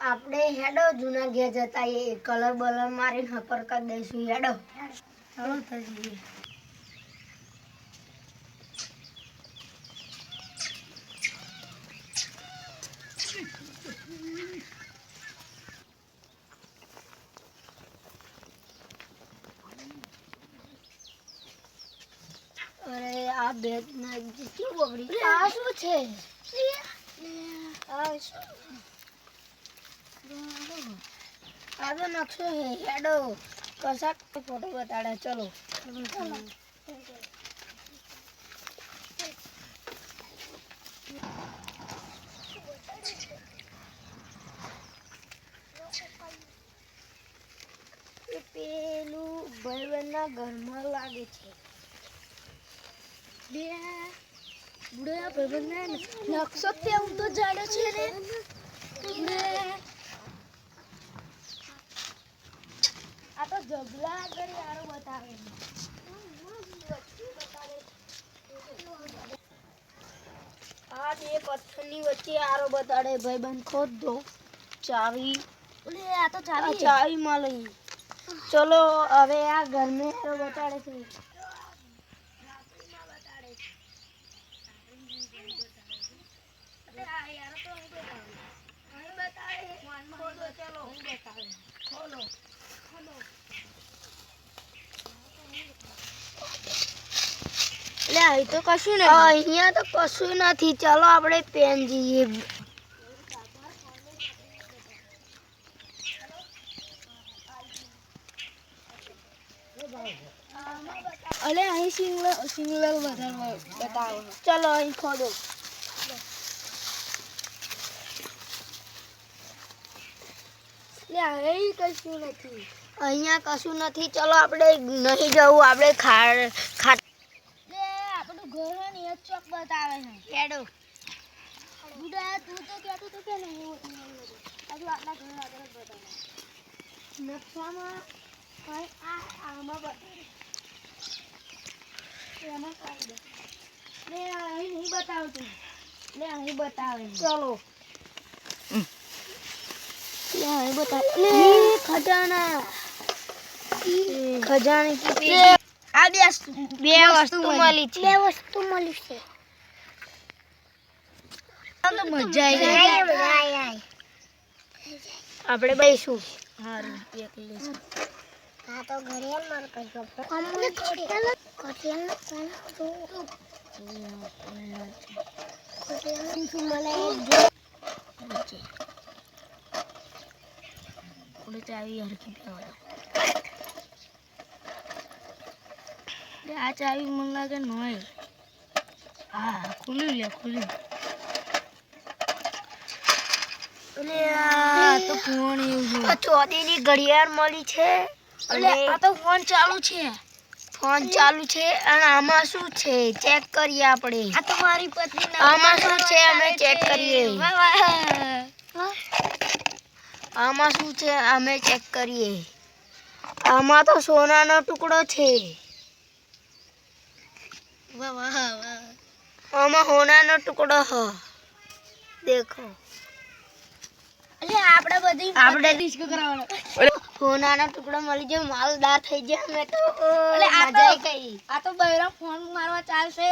આપણે હેડો જૂના ઘેર જતા એ કલર બલર મારીને હપર કરી દઈશું હેડો ચાલો તો જઈએ અરે આ બેટ ના કેવું બગડી આ શું છે આ તો નકશો હે હેડો કશાક ફોટો બતાડે ચલો પેલું ભાઈબંધના ઘરમાં લાગે છે બે બુડા ભાઈબંધના નકશો ત્યાં ઊંધો જાડ્યો છે રે આ તો જબલા આગળ યારો બતાવે આ બે પથ્થરની વચ્ચે આરો બતાડે ભાઈબંધ ખોદ દો ચાવી આ તો ચાવી મળે ચલો હવે આ ઘરને આરો બતાડે છે તો કશું નહીં અહીંયા તો કશું નથી ચાલો આપણે પેન જઈએ અલે અહીં સિંગલ વધારે બતાવો ચલો અહીં ખોદો કશું નથી અહીંયા કશું નથી ચલો આપણે નહીં જવું આપણે ખાટ આપણું ઘર ને એ ચોક બતાવે છે હેડો બુડા તું તો કહેતો તો કે નહીં હજુ આટલા ઘર આગળ બતાવે નકશામાં કઈ આમાં બતાવે એમાં કાઢી દે લે અહીં નહીં બતાવતું લે અહીં બતાવે ચલો લે અહીં બતાવે લે ખજાના કી આ બે વસ્તુ મળી છે તો મજા આવી આપણે બેસું હારું એક લેશું આ તો ઘડિયાળ માર કઈ અમને ઘડિયાળ મને જો ચાવી હરખી આ ચાવી મને લાગે નોય હા ખુલ્યું તો ફોન એવું ચોદીની ઘડિયાળ મળી છે આ તો ફોન ચાલુ છે અને આમાં શું છે ચેક કરીએ આપણે આ તો મારી પત્ની આમાં શું છે અમે ચેક કરીએ આમાં શું છે અમે ચેક કરીએ આમાં તો સોનાનો ટુકડો છે આમાં સોનાનો ટુકડો હ દેખો આપણે ડિસ્કો કરાવવાનો સોનાનો ટુકડો મળી જાય માલદાર થઈ જાય અમે તો મજા આવી ગઈ આ તો બૈરા ફોન મારવા ચાલશે